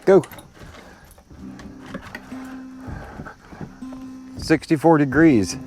go. 64 degrees,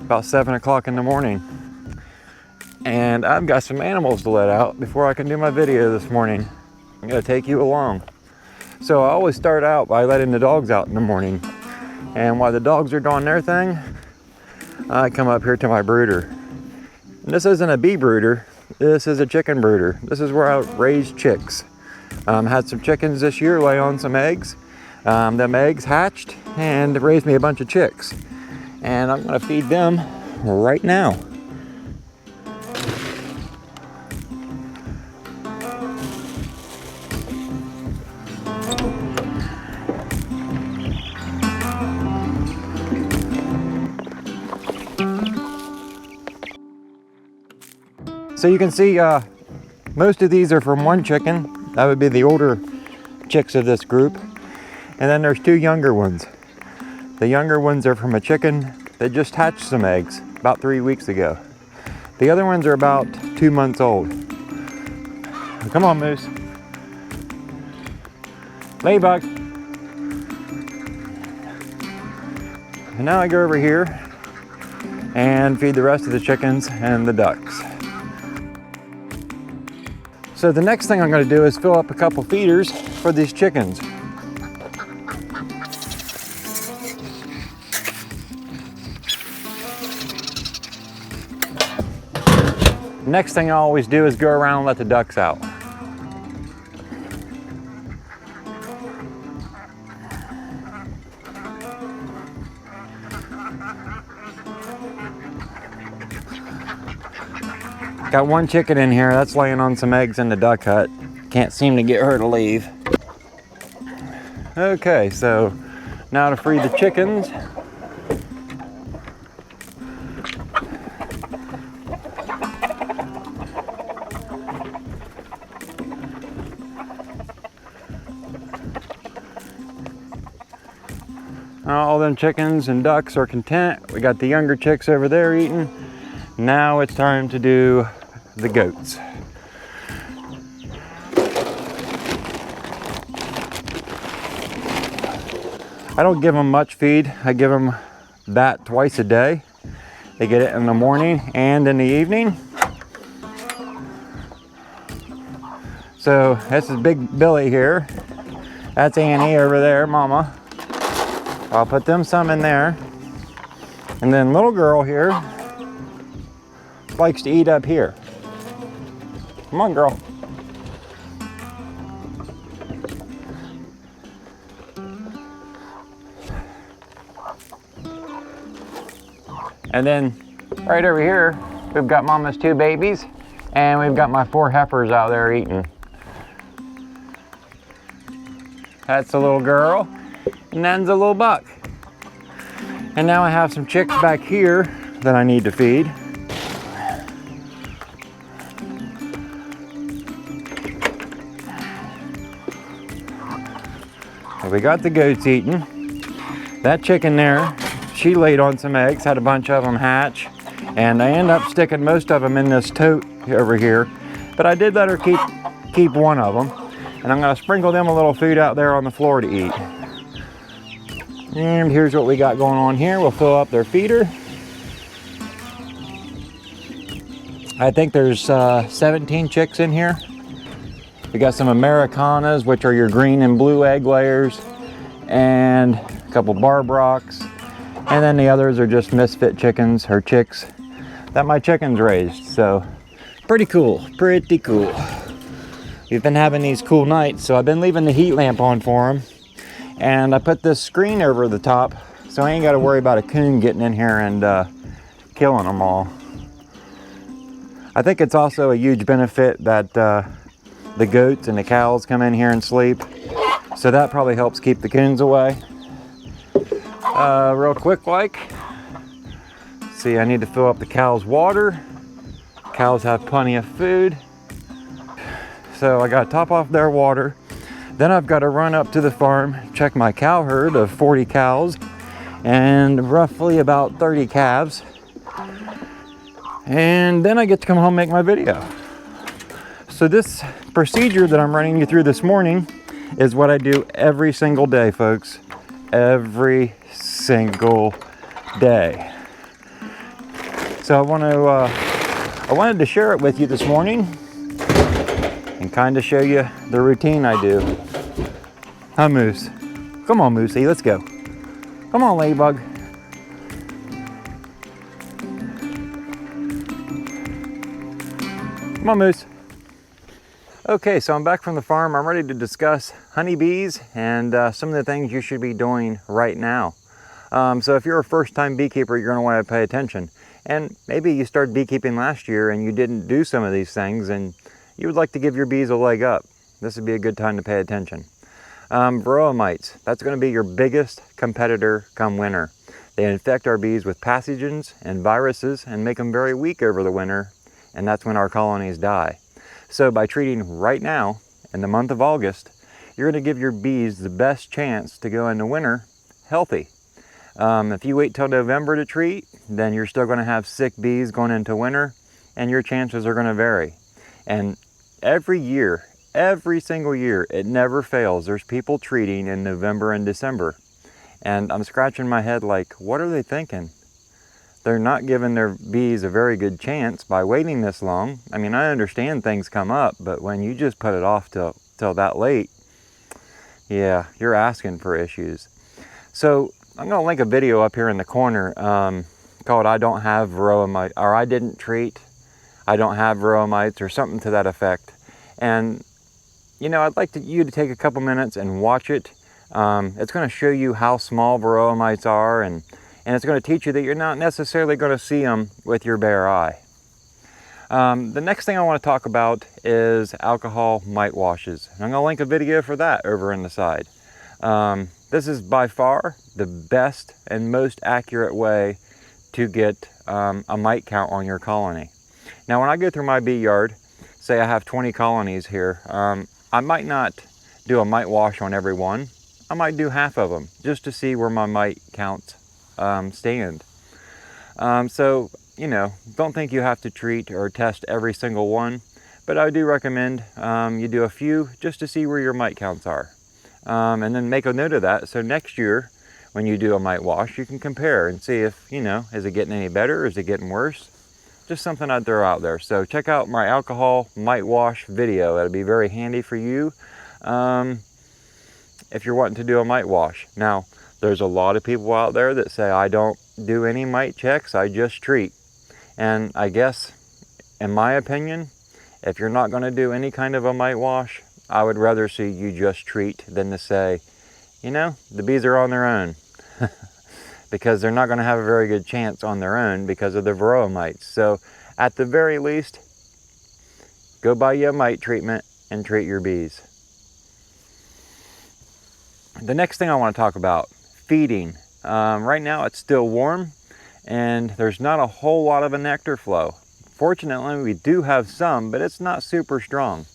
about 7 o'clock in the morning. And I've got some animals to let out before I can do my video this morning. I'm gonna take you along. So I always start out by letting the dogs out in the morning. And while the dogs are doing their thing, I come up here to my brooder. And this isn't a bee brooder, this is a chicken brooder. This is where I raise chicks. Had some chickens this year lay on some eggs. Them eggs hatched and raised me a bunch of chicks. And I'm gonna feed them right now. So you can see most of these are from one chicken. That would be the older chicks of this group. And then there's 2 younger ones. The younger ones are from a chicken that just hatched some eggs about 3 weeks ago. The other ones are about 2 months old. Come on, Moose. Ladybug. And now I go over here and feed the rest of the chickens and the ducks. So the next thing I'm going to do is fill up a couple feeders for these chickens. Next thing I always do is go around and let the ducks out. Got one chicken in here that's laying on some eggs in the duck hut. Can't seem to get her to leave. Okay, so now to free the chickens. All them chickens and ducks are content. We got the younger chicks over there eating. Now it's time to do the goats. I don't give them much feed. I give them that twice a day. They get it in the morning and in the evening. So this is Big Billy here. That's Annie over there, Mama. I'll put them some in there. And then little girl here likes to eat up here. Come on, girl. And then right over here, we've got Mama's 2 babies, and we've got my 4 heifers out there eating. That's a little girl, and then's a little buck. And now I have some chicks back here that I need to feed. So we got the goats eating. That chicken there, she laid on some eggs, had a bunch of them hatch, and I end up sticking most of them in this tote over here. But I did let her keep one of them, and I'm gonna sprinkle them a little food out there on the floor to eat. And here's what we got going on here. We'll fill up their feeder. I think there's 17 chicks in here. We got some Americanas, which are your green and blue egg layers, and a couple Barbrocks. And then the others are just misfit chickens, or chicks, that my chickens raised. So pretty cool, pretty cool. We've been having these cool nights, so I've been leaving the heat lamp on for them. And I put this screen over the top, so I ain't got to worry about a coon getting in here and killing them all. I think it's also a huge benefit that the goats and the cows come in here and sleep. So that probably helps keep the coons away. Real quick like, see, I need to fill up the cows' water. Cows have plenty of food. So I got to top off their water. Then I've got to run up to the farm, check my cow herd of 40 cows and roughly about 30 calves. And then I get to come home and make my video. So this procedure that I'm running you through this morning is what I do every single day, folks. Every single day. So I wanted to share it with you this morning and kind of show you the routine I do. Huh, Moose? Come on, Moosey, let's go. Come on, Ladybug. Come on, Moose. Okay, so I'm back from the farm. I'm ready to discuss honeybees and some of the things you should be doing right now. So if you're a first-time beekeeper, you're going to want to pay attention. And maybe you started beekeeping last year and you didn't do some of these things and you would like to give your bees a leg up. This would be a good time to pay attention. Varroa mites, that's going to be your biggest competitor come winter. They infect our bees with pathogens and viruses and make them very weak over the winter, and that's when our colonies die. So by treating right now, in the month of August, you're going to give your bees the best chance to go into winter healthy. If you wait till November to treat, then you're still going to have sick bees going into winter, and your chances are going to vary. And every year, every single year, it never fails. There's people treating in November and December. And I'm scratching my head like, what are they thinking? They're not giving their bees a very good chance by waiting this long. I mean, I understand things come up, but when you just put it off till that late, yeah, you're asking for issues. So I'm going to link a video up here in the corner called I Don't Have Varroa Mites, or I Didn't Treat, I Don't Have Varroa Mites, or something to that effect. And, you know, I'd like you to take a couple minutes and watch it. It's going to show you how small varroa mites are, and it's going to teach you that you're not necessarily going to see them with your bare eye. The next thing I want to talk about is alcohol mite washes. And I'm going to link a video for that over in the side. This is by far the best and most accurate way to get a mite count on your colony. Now, when I go through my bee yard, say I have 20 colonies here, I might not do a mite wash on every one. I might do half of them just to see where my mite counts stand. So, you know, don't think you have to treat or test every single one, but I do recommend you do a few just to see where your mite counts are. And then make a note of that, so next year when you do a mite wash, you can compare and see if, you know, is it getting any better, is it getting worse? Just something I'd throw out there. So check out my alcohol mite wash video. That'll be very handy for you if you're wanting to do a mite wash. Now, there's a lot of people out there that say, I don't do any mite checks, I just treat. And I guess, in my opinion, if you're not going to do any kind of a mite wash, I would rather see you just treat than to say, you know, the bees are on their own. Because they're not going to have a very good chance on their own because of the varroa mites. So at the very least, go buy you a mite treatment and treat your bees. The next thing I want to talk about, feeding. Right now it's still warm and there's not a whole lot of a nectar flow. Fortunately, we do have some, but it's not super strong.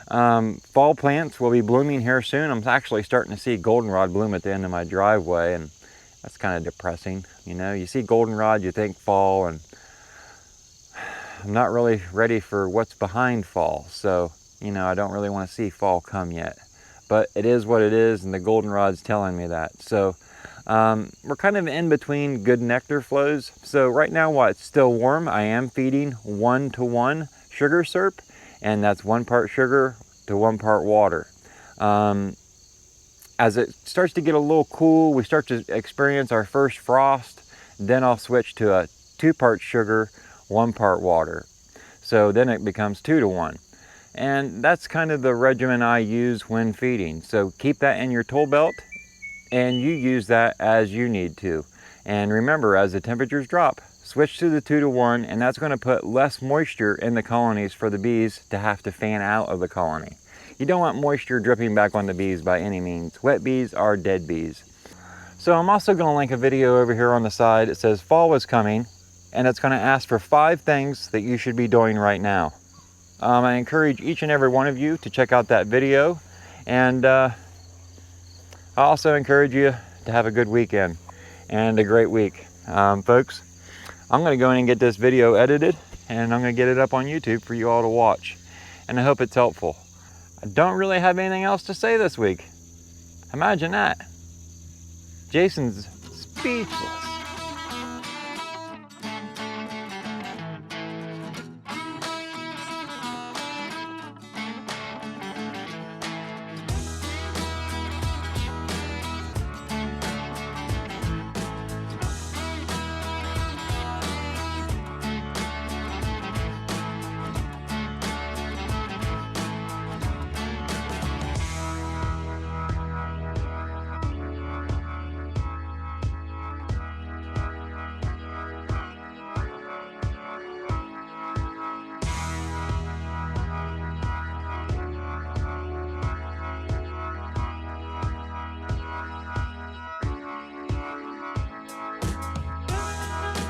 Fall plants will be blooming here soon. I'm actually starting to see goldenrod bloom at the end of my driveway, and that's kind of depressing. You know, you see goldenrod, you think fall, and I'm not really ready for what's behind fall. So, you know, I don't really want to see fall come yet. But it is what it is, and the goldenrod's telling me that. So we're kind of in between good nectar flows. So right now, while it's still warm, I am feeding 1-to-1 sugar syrup, and that's 1 part sugar to 1 part water. As it starts to get a little cool, we start to experience our first frost, then I'll switch to a 2 part sugar, 1 part water. So then it becomes 2-to-1. And that's kind of the regimen I use when feeding. So keep that in your tool belt, and you use that as you need to. And remember, as the temperatures drop, switch to the 2-to-1, and that's going to put less moisture in the colonies for the bees to have to fan out of the colony. You don't want moisture dripping back on the bees by any means. Wet bees are dead bees. So I'm also going to link a video over here on the side. It says fall is coming, and it's going to ask for 5 things that you should be doing right now. I encourage each and every one of you to check out that video, and I also encourage you to have a good weekend and a great week. Folks, I'm going to go in and get this video edited, and I'm going to get it up on YouTube for you all to watch, and I hope it's helpful. I don't really have anything else to say this week. Imagine that. Jason's speechless.